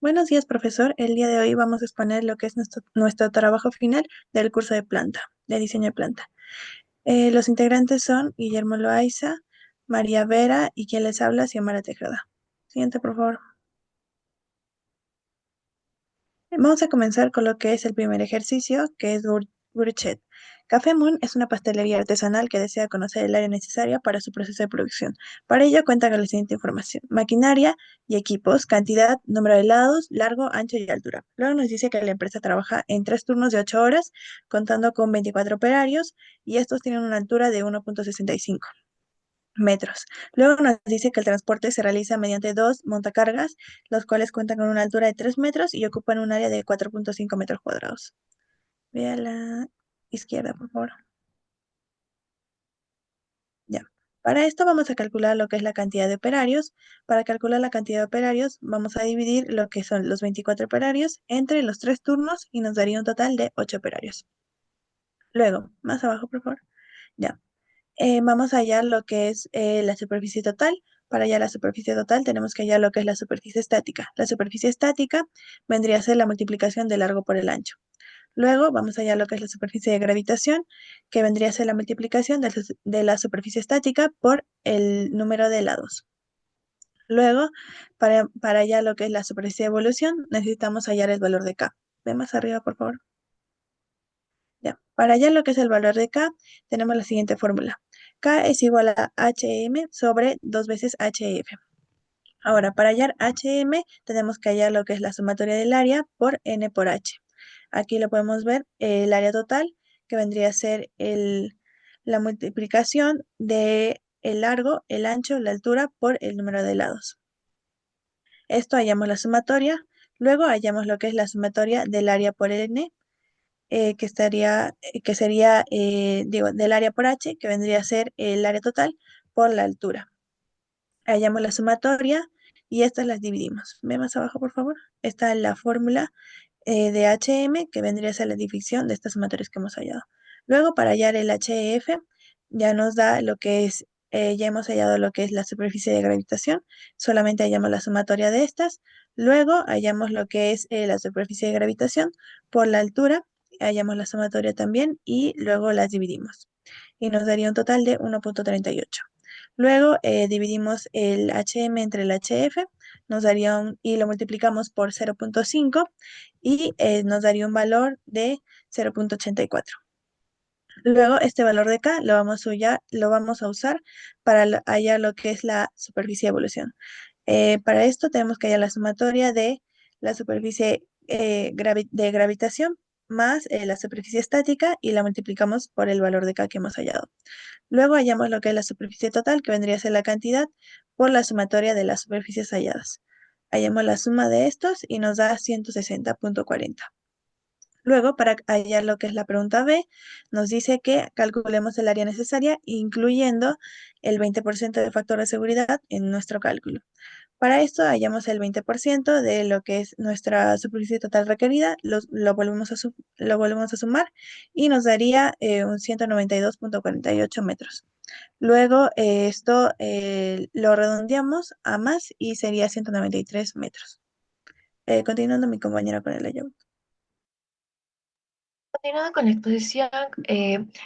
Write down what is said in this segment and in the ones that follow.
Buenos días, profesor. El día de hoy vamos a exponer lo que es nuestro trabajo final del curso de planta, de diseño de planta. Los integrantes son Guillermo Loaiza, María Vera y quien les habla, Xiomara Tejada. Siguiente, por favor. Vamos a comenzar con lo que es el primer ejercicio, que es Burchet. Café Moon es una pastelería artesanal que desea conocer el área necesaria para su proceso de producción. Para ello cuenta con la siguiente información: maquinaria y equipos, cantidad, número de lados, largo, ancho y altura. Luego nos dice que la empresa trabaja en 3 turnos de 8 horas, contando con 24 operarios, y estos tienen una altura de 1,65 metros. Luego nos dice que el transporte se realiza mediante dos montacargas, los cuales cuentan con una altura de 3 metros y ocupan un área de 4,5 metros cuadrados. Ve a la izquierda, por favor. Ya. Para esto vamos a calcular lo que es la cantidad de operarios. Para calcular la cantidad de operarios, vamos a dividir lo que son los 24 operarios entre los 3 turnos y nos daría un total de 8 operarios. Luego, más abajo, por favor. Ya. Vamos a hallar lo que es la superficie total. Para hallar la superficie total tenemos que hallar lo que es la superficie estática. La superficie estática vendría a ser la multiplicación del largo por el ancho. Luego vamos a hallar lo que es la superficie de gravitación, que vendría a ser la multiplicación de la superficie estática por el número de lados. Luego, para hallar lo que es la superficie de evolución, necesitamos hallar el valor de K. Ve más arriba, por favor. Ya. Para hallar lo que es el valor de K, tenemos la siguiente fórmula. K es igual a HM sobre 2 veces HF. Ahora, para hallar HM, tenemos que hallar lo que es la sumatoria del área por N por H. Aquí lo podemos ver, el área total, que vendría a ser la multiplicación de el largo, el ancho, la altura por el número de lados. Esto hallamos la sumatoria. Luego hallamos lo que es la sumatoria del área por N, que sería, digo, del área por H, que vendría a ser el área total por la altura. Hallamos la sumatoria y estas las dividimos. Ve más abajo, por favor. Esta es la fórmula de HM, que vendría a ser la división de estas sumatorias que hemos hallado. Luego, para hallar el HF, ya nos da lo que es, ya hemos hallado lo que es la superficie de gravitación, solamente hallamos la sumatoria de estas. Luego, hallamos lo que es la superficie de gravitación por la altura, hallamos la sumatoria también y luego las dividimos. Y nos daría un total de 1,38. Luego dividimos el HM entre el HF, nos daría y lo multiplicamos por 0,5 y nos daría un valor de 0,84. Luego este valor de K lo vamos a usar para hallar lo que es la superficie de evolución. Para esto tenemos que hallar la sumatoria de la superficie de gravitación más la superficie estática y la multiplicamos por el valor de K que hemos hallado. Luego hallamos lo que es la superficie total, que vendría a ser la cantidad por la sumatoria de las superficies halladas. Hallamos la suma de estos y nos da 160,40. Luego, para hallar lo que es la pregunta B, nos dice que calculemos el área necesaria, incluyendo el 20% de factor de seguridad en nuestro cálculo. Para esto hallamos el 20% de lo que es nuestra superficie total requerida, lo volvemos a sumar y nos daría un 192,48 metros. Luego esto lo redondeamos a más y sería 193 metros. Continuando mi compañera con el layout. Continuando con la exposición,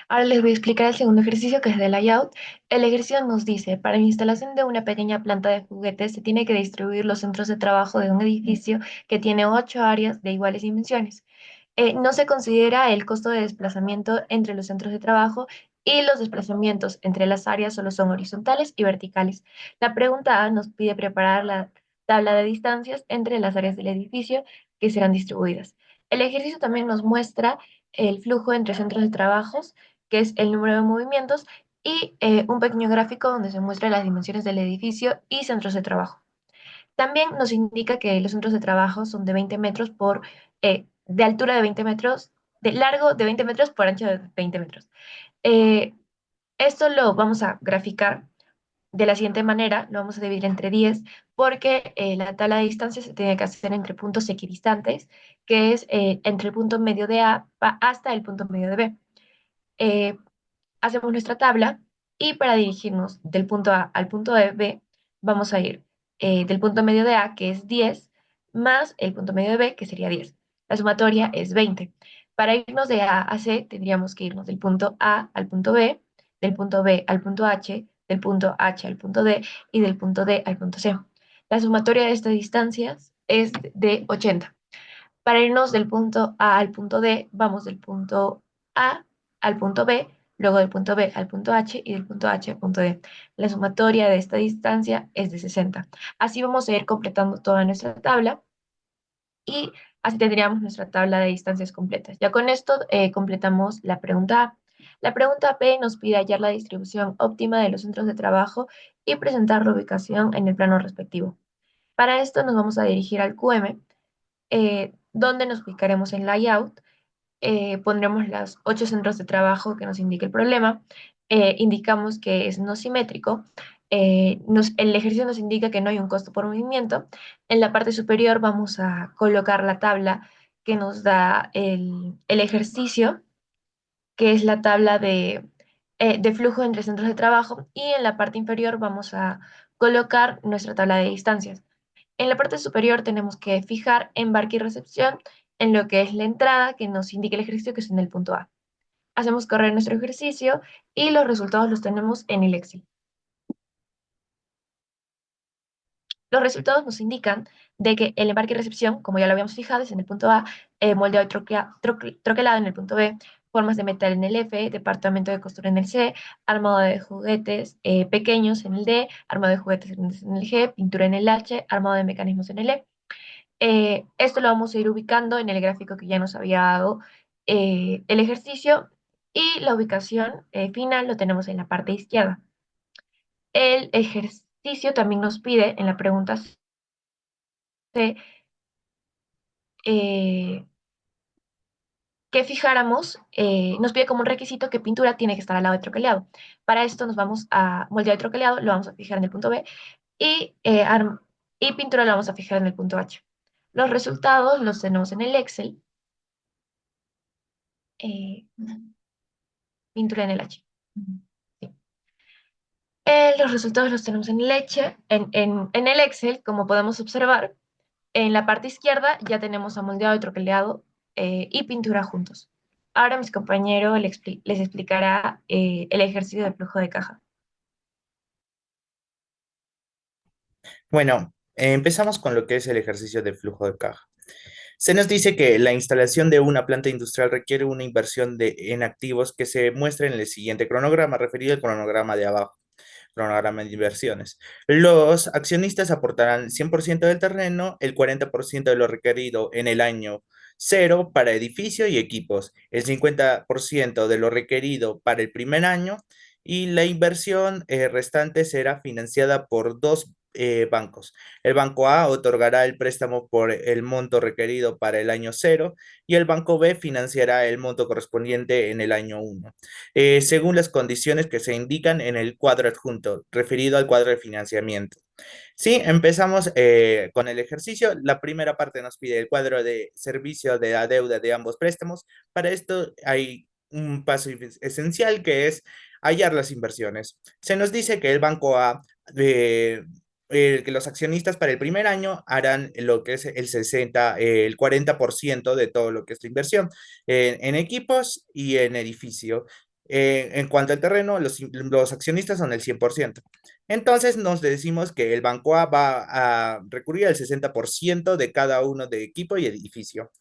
ahora les voy a explicar el segundo ejercicio que es de layout. El ejercicio nos dice, para la instalación de una pequeña planta de juguetes se tiene que distribuir los centros de trabajo de un edificio que tiene 8 áreas de iguales dimensiones. No se considera el costo de desplazamiento entre los centros de trabajo y los desplazamientos entre las áreas solo son horizontales y verticales. La pregunta A nos pide preparar la tabla de distancias entre las áreas del edificio que serán distribuidas. El ejercicio también nos muestra el flujo entre centros de trabajos, que es el número de movimientos, y un pequeño gráfico donde se muestran las dimensiones del edificio y centros de trabajo. También nos indica que los centros de trabajo son de 20 metros de altura de 20 metros, de largo de 20 metros por ancho de 20 metros. Eh, Esto lo vamos a graficar de la siguiente manera, lo vamos a dividir entre 10 porque la tabla de distancia se tiene que hacer entre puntos equidistantes, que es entre el punto medio de A hasta el punto medio de B. Eh, Hacemos nuestra tabla y para dirigirnos del punto A al punto B, vamos a ir del punto medio de A, que es 10, más el punto medio de B, que sería 10. La sumatoria es 20. Para irnos de A a C, tendríamos que irnos del punto A al punto B, del punto B al punto H, del punto H al punto D y del punto D al punto C. La sumatoria de estas distancias es de 80. Para irnos del punto A al punto D, vamos del punto A al punto B, luego del punto B al punto H y del punto H al punto D. La sumatoria de esta distancia es de 60. Así vamos a ir completando toda nuestra tabla y así tendríamos nuestra tabla de distancias completas. Ya con esto completamos la pregunta A. La pregunta B nos pide hallar la distribución óptima de los centros de trabajo y presentar la ubicación en el plano respectivo. Para esto nos vamos a dirigir al QM, donde nos ubicaremos en layout, pondremos los 8 centros de trabajo que nos indica el problema, indicamos que es no simétrico, el ejercicio nos indica que no hay un costo por movimiento. En la parte superior vamos a colocar la tabla que nos da el ejercicio, que es la tabla de flujo entre centros de trabajo, y en la parte inferior vamos a colocar nuestra tabla de distancias. En la parte superior tenemos que fijar embarque y recepción en lo que es la entrada que nos indica el ejercicio, que es en el punto A. Hacemos correr nuestro ejercicio y los resultados los tenemos en el Excel. Los resultados nos indican de que el embarque y recepción, como ya lo habíamos fijado, es en el punto A, moldeado y troquelado en el punto B, formas de metal en el F, departamento de costura en el C, armado de juguetes pequeños en el D, armado de juguetes grandes en el G, pintura en el H, armado de mecanismos en el E. Esto lo vamos a ir ubicando en el gráfico que ya nos había dado el ejercicio, y la ubicación final lo tenemos en la parte izquierda. El ejercicio también nos pide en la pregunta C eh, que fijáramos, nos pide como un requisito que pintura tiene que estar al lado de troqueleado. Para esto nos vamos a moldear el troqueleado, lo vamos a fijar en el punto B, y, y pintura lo vamos a fijar en el punto H. Los resultados los tenemos en el Excel, eh, pintura en el H. Sí. Los resultados los tenemos en leche, en el Excel, como podemos observar. En la parte izquierda ya tenemos amoldeado y troqueleado y pintura juntos. Ahora mis compañeros les explicará el ejercicio de flujo de caja. Bueno, empezamos con lo que es el ejercicio de flujo de caja. Se nos dice que la instalación de una planta industrial requiere una inversión en activos que se muestra en el siguiente cronograma, referido al cronograma de abajo, cronograma de inversiones. Los accionistas aportarán 100% del terreno, el 40% de lo requerido en el año cero para edificio y equipos, el 50% de lo requerido para el primer año, y la inversión restante será financiada por dos bancos. El banco A otorgará el préstamo por el monto requerido para el año cero, y el banco B financiará el monto correspondiente en el año uno, según las condiciones que se indican en el cuadro adjunto, referido al cuadro de financiamiento. Sí, empezamos con el ejercicio. La primera parte nos pide el cuadro de servicio de la deuda de ambos préstamos. Para esto hay un paso esencial, que es hallar las inversiones. Se nos dice que el banco A, que los accionistas para el primer año harán lo que es el 60, el 40% de todo lo que es la inversión en equipos y en edificio. En cuanto al terreno, los accionistas son el 100%. Entonces nos decimos que el Banco A va a recurrir al 60% de cada uno de equipo y edificio.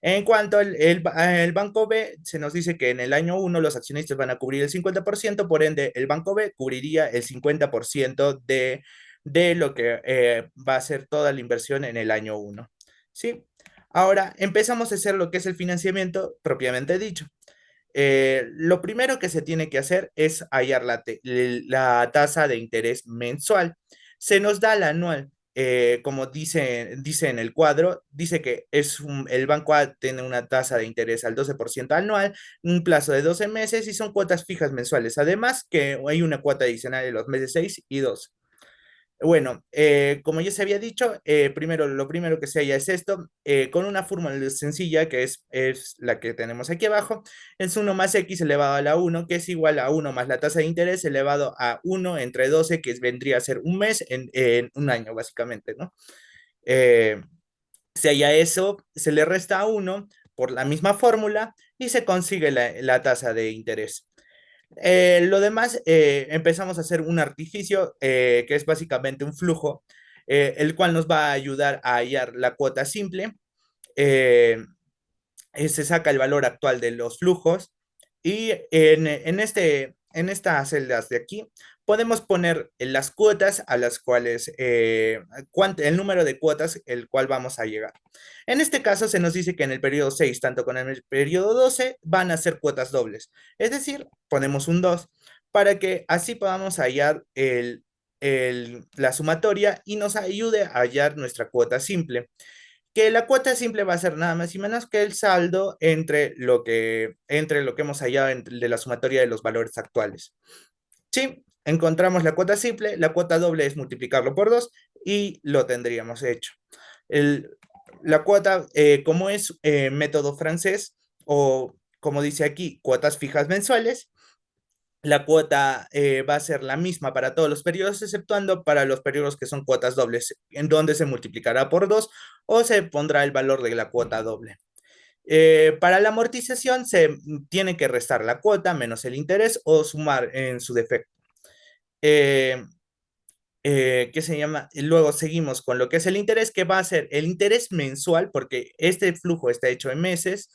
En cuanto al Banco B, se nos dice que en el año uno los accionistas van a cubrir el 50%, por ende el Banco B cubriría el 50% de lo que va a ser toda la inversión en el año uno. ¿Sí? Ahora empezamos a hacer lo que es el financiamiento propiamente dicho. Lo primero que se tiene que hacer es hallar la tasa de interés mensual. Se nos da la anual. Como dice en el cuadro, dice que el Banco A tiene una tasa de interés al 12% anual, un plazo de 12 meses y son cuotas fijas mensuales. Además que hay una cuota adicional en los meses 6 y 12. Bueno, como ya se había dicho, lo primero que se halla es esto, con una fórmula sencilla que es la que tenemos aquí abajo. Es uno más x elevado a la uno, que es igual a uno más la tasa de interés elevado a uno entre 12, que vendría a ser un mes en un año, básicamente, ¿no? Eh, Si hay a eso, se le resta 1 por la misma fórmula y se consigue la tasa de interés. Lo demás, empezamos a hacer un artificio que es básicamente un flujo, el cual nos va a ayudar a hallar la cuota simple. eh, Se saca el valor actual de los flujos y en estas celdas de aquí podemos poner las cuotas a las cuales, el número de cuotas el cual vamos a llegar. En este caso se nos dice que en el periodo 6, tanto con el periodo 12, van a ser cuotas dobles. Es decir, ponemos un 2 para que así podamos hallar la sumatoria y nos ayude a hallar nuestra cuota simple, que la cuota simple va a ser nada más y menos que el saldo entre lo que hemos hallado de la sumatoria de los valores actuales. Sí, encontramos la cuota simple, la cuota doble es multiplicarlo por 2 y lo tendríamos hecho. El, la cuota, como es método francés, o como dice aquí, cuotas fijas mensuales, la cuota va a ser la misma para todos los periodos, exceptuando para los periodos que son cuotas dobles, en donde se multiplicará por 2 o se pondrá el valor de la cuota doble. Para la amortización se tiene que restar la cuota menos el interés o sumar en su defecto. ¿Qué se llama? Y luego seguimos con lo que es el interés, que va a ser el interés mensual, porque este flujo está hecho en meses,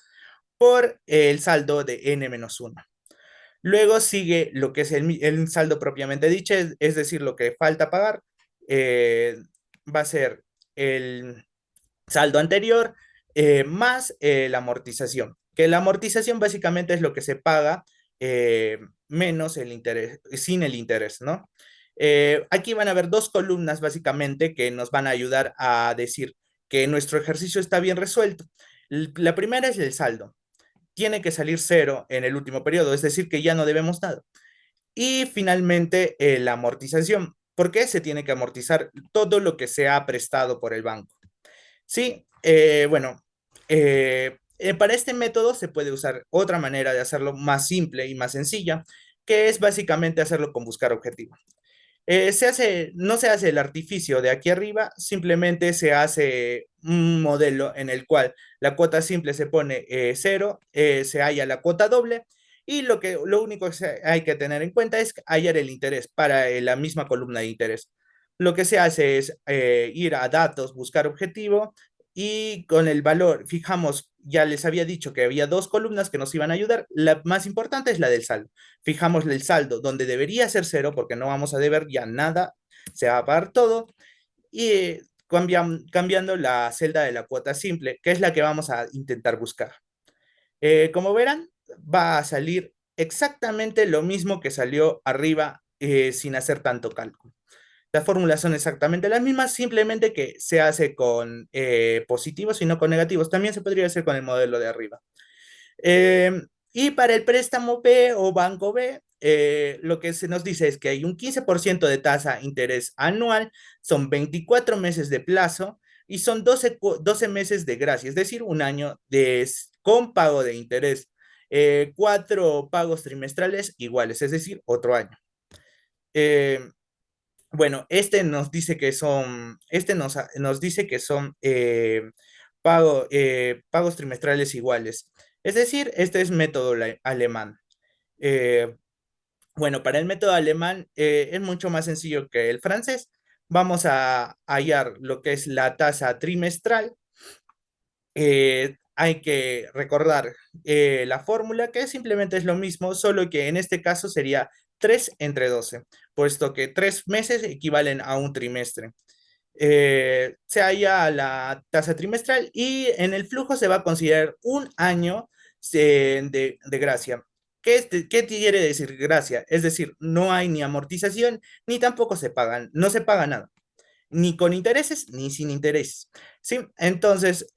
por el saldo de n-1. Luego sigue lo que es el saldo propiamente dicho, es decir, lo que falta pagar, va a ser el saldo anterior más la amortización, que la amortización básicamente es lo que se paga menos el interés, sin el interés, ¿no? Aquí van a haber dos columnas básicamente que nos van a ayudar a decir que nuestro ejercicio está bien resuelto. La primera es el saldo. Tiene que salir cero en el último periodo, es decir, que ya no debemos nada. Y finalmente, la amortización. ¿Por qué se tiene que amortizar todo lo que se ha prestado por el banco? Sí, bueno, para este método se puede usar otra manera de hacerlo más simple y más sencilla, que es básicamente hacerlo con buscar objetivo. No se hace el artificio de aquí arriba, simplemente se hace un modelo en el cual la cuota simple se pone 0, se halla la cuota doble y lo único que hay que tener en cuenta es hallar el interés para la misma columna de interés. Lo que se hace es ir a datos, buscar objetivo y con el valor, fijamos, ya les había dicho que había dos columnas que nos iban a ayudar. La más importante es la del saldo. Fijamos el saldo donde debería ser cero porque no vamos a deber ya nada, se va a pagar todo y cambiando la celda de la cuota simple, que es la que vamos a intentar buscar. Como verán, va a salir exactamente lo mismo que salió arriba sin hacer tanto cálculo. Las fórmulas son exactamente las mismas, simplemente que se hace con positivos y no con negativos. También se podría hacer con el modelo de arriba. Eh, y para el préstamo B o banco B, lo que se nos dice es que hay un 15% de tasa de interés anual, son 24 meses de plazo y son 12 meses de gracia, es decir, un año con pago de interés. 4 pagos trimestrales iguales, es decir, otro año. Eh, bueno, nos dice que son pagos trimestrales iguales. Es decir, este es método alemán. Eh, bueno, para el método alemán es mucho más sencillo que el francés. Vamos a hallar lo que es la tasa trimestral. Hay que recordar la fórmula, que simplemente es lo mismo, solo que en este caso sería 3 entre 12, puesto que 3 meses equivalen a un trimestre. Se halla la tasa trimestral y en el flujo se va a considerar un año de gracia. ¿Qué quiere decir gracia? Es decir, no hay ni amortización ni tampoco no se paga nada, ni con intereses ni sin intereses. ¿Sí? Entonces,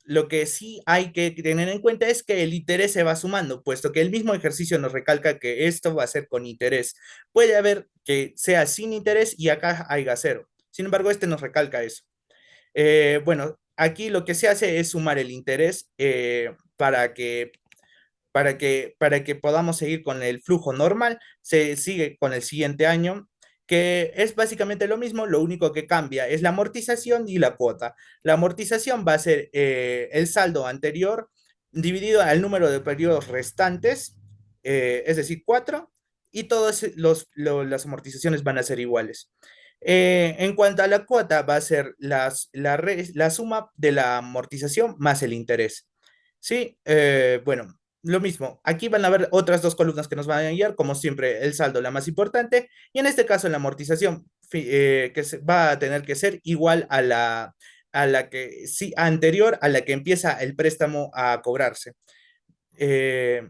lo que sí hay que tener en cuenta es que el interés se va sumando, puesto que el mismo ejercicio nos recalca que esto va a ser con interés. Puede haber que sea sin interés y acá haya cero. Sin embargo, este nos recalca eso. Bueno, aquí lo que se hace es sumar el interés para que podamos seguir con el flujo normal. Se sigue con el siguiente año que es básicamente lo mismo, lo único que cambia es la amortización y la cuota. La amortización va a ser el saldo anterior dividido al número de periodos restantes, es decir, 4, y todas las amortizaciones van a ser iguales. En cuanto a la cuota, va a ser la suma de la amortización más el interés. Sí, bueno, lo mismo. Aquí van a haber otras dos columnas que nos van a guiar, como siempre, el saldo, la más importante, y en este caso la amortización, va a tener que ser igual a la que, sí, anterior a la que empieza el préstamo a cobrarse. Eh,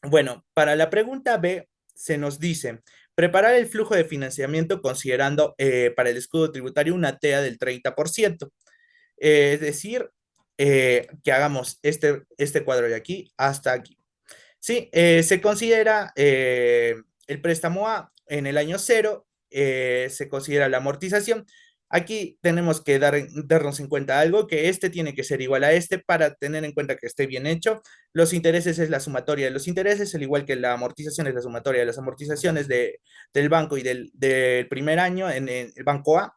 bueno, para la pregunta B se nos dice, preparar el flujo de financiamiento considerando para el escudo tributario una TEA del 30%. Es decir, que hagamos este cuadro de aquí hasta aquí. Sí, se considera el préstamo A en el año cero, se considera la amortización. Aquí tenemos que darnos en cuenta algo, que este tiene que ser igual a este para tener en cuenta que esté bien hecho. Los intereses es la sumatoria de los intereses, al igual que la amortización es la sumatoria de las amortizaciones del banco y del primer año en el banco A.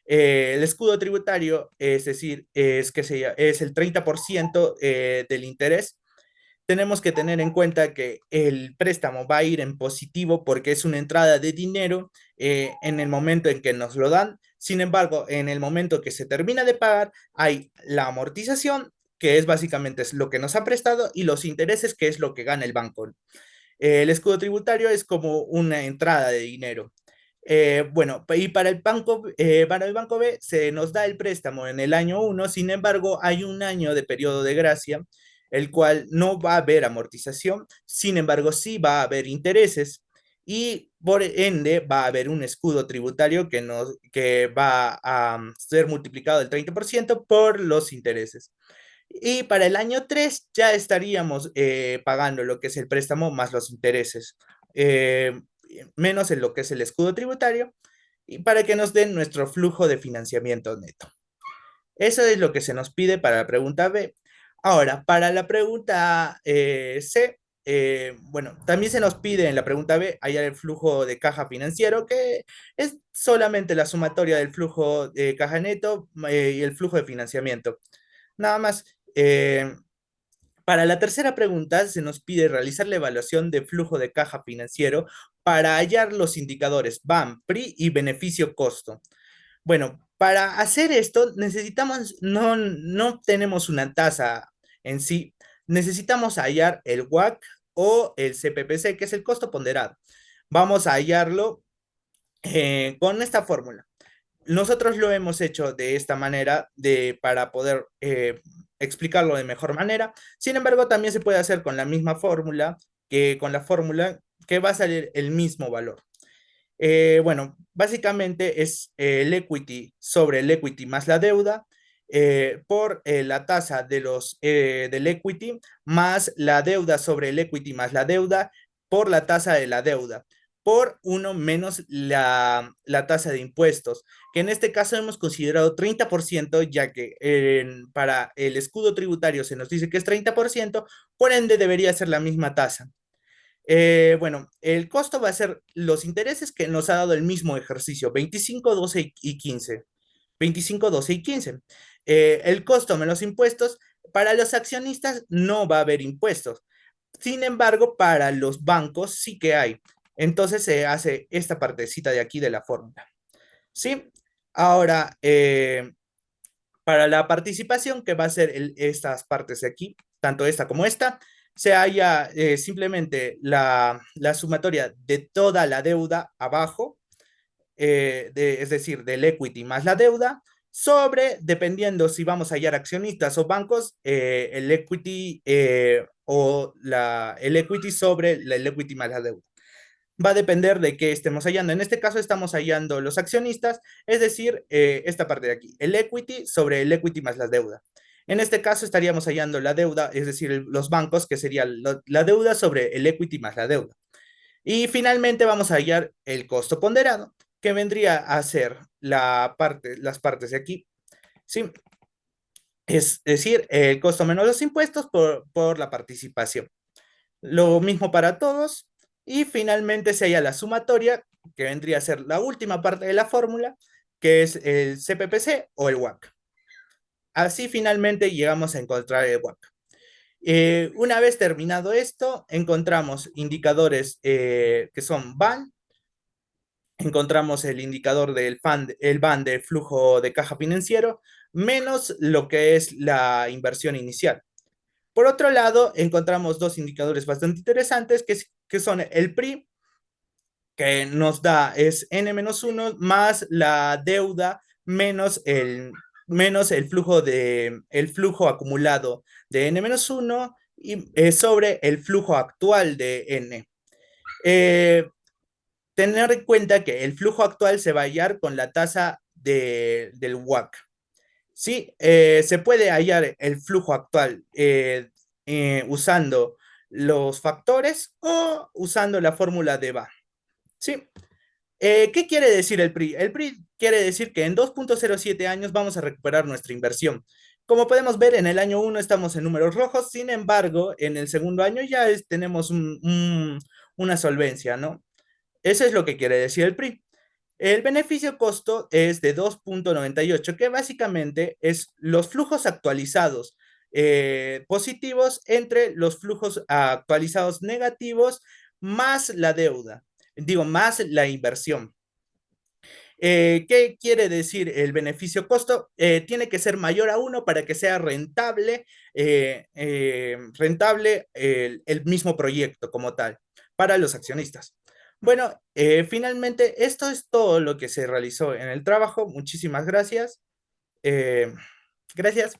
El escudo tributario, es decir, es el 30% del interés. Tenemos que tener en cuenta que el préstamo va a ir en positivo porque es una entrada de dinero en el momento en que nos lo dan. Sin embargo, en el momento que se termina de pagar, hay la amortización, que es básicamente lo que nos ha prestado, y los intereses, que es lo que gana el banco. El escudo tributario es como una entrada de dinero. Bueno, y para el banco B se nos da el préstamo en el año 1, sin embargo, hay un año de periodo de gracia, el cual no va a haber amortización, sin embargo, sí va a haber intereses y por ende va a haber un escudo tributario que va a ser multiplicado del 30% por los intereses. Y para el año 3 ya estaríamos pagando lo que es el préstamo más los intereses, eh, menos en lo que es el escudo tributario, y para que nos den nuestro flujo de financiamiento neto. Eso es lo que se nos pide para la pregunta B. Ahora, para la pregunta C, bueno, también se nos pide en la pregunta B hallar el flujo de caja financiero, que es solamente la sumatoria del flujo de caja neto y el flujo de financiamiento. Nada más. Para la tercera pregunta, se nos pide realizar la evaluación de flujo de caja financiero para hallar los indicadores BAM, PRI y beneficio-costo. Bueno, para hacer esto necesitamos, no tenemos una tasa en sí, necesitamos hallar el WACC o el CPPC, que es el costo ponderado. Vamos a hallarlo con esta fórmula. Nosotros lo hemos hecho de esta manera para poder explicarlo de mejor manera. Sin embargo, también se puede hacer con la misma fórmula, que con la fórmula que va a salir el mismo valor. Bueno, básicamente es el equity sobre el equity más la deuda por la tasa del equity más la deuda sobre el equity más la deuda por la tasa de la deuda por 1 menos la tasa de impuestos, que en este caso hemos considerado 30%, ya que para el escudo tributario se nos dice que es 30%, por ende debería ser la misma tasa. Bueno, el costo va a ser los intereses que nos ha dado el mismo ejercicio, 25, 12 y 15. 25, 12 y 15. El costo menos impuestos, para los accionistas no va a haber impuestos. Sin embargo, para los bancos sí que hay. Entonces se hace esta partecita de aquí de la fórmula. ¿Sí? Ahora, para la participación, que va a ser estas partes de aquí, tanto esta como esta, se halla simplemente la sumatoria de toda la deuda abajo, es decir, del equity más la deuda, sobre, dependiendo si vamos a hallar accionistas o bancos, el equity el equity sobre el equity más la deuda. Va a depender de qué estemos hallando. En este caso estamos hallando los accionistas, es decir, esta parte de aquí, el equity sobre el equity más la deuda. En este caso estaríamos hallando la deuda, es decir, los bancos, que sería la deuda sobre el equity más la deuda. Y finalmente vamos a hallar el costo ponderado, que vendría a ser las partes de aquí, ¿sí? Es decir, el costo menos los impuestos por la participación. Lo mismo para todos. Y finalmente se halla la sumatoria, que vendría a ser la última parte de la fórmula, que es el CPPC o el WACC. Así finalmente llegamos a encontrar el WACC. Una vez terminado esto, encontramos indicadores que son BAN, encontramos el indicador del el BAN de flujo de caja financiero, menos lo que es la inversión inicial. Por otro lado, encontramos dos indicadores bastante interesantes, que son el PRI, que nos da es N-1 más la deuda menos el flujo acumulado de N-1 y sobre el flujo actual de N. Tener en cuenta que el flujo actual se va a hallar con la tasa del WACC. Sí, se puede hallar el flujo actual usando los factores o usando la fórmula de VA. ¿Sí? ¿Qué quiere decir el PRI? El PRI quiere decir que en 2.07 años vamos a recuperar nuestra inversión. Como podemos ver, en el año 1 estamos en números rojos, sin embargo, en el segundo año ya tenemos una solvencia, ¿no? Eso es lo que quiere decir el PRI. El beneficio costo es de 2.98, que básicamente es los flujos actualizados positivos entre los flujos actualizados negativos más la deuda, digo, más la inversión. ¿Qué quiere decir el beneficio costo? Tiene que ser mayor a 1 para que sea rentable el mismo proyecto como tal para los accionistas. Bueno, finalmente esto es todo lo que se realizó en el trabajo. Muchísimas gracias. Gracias.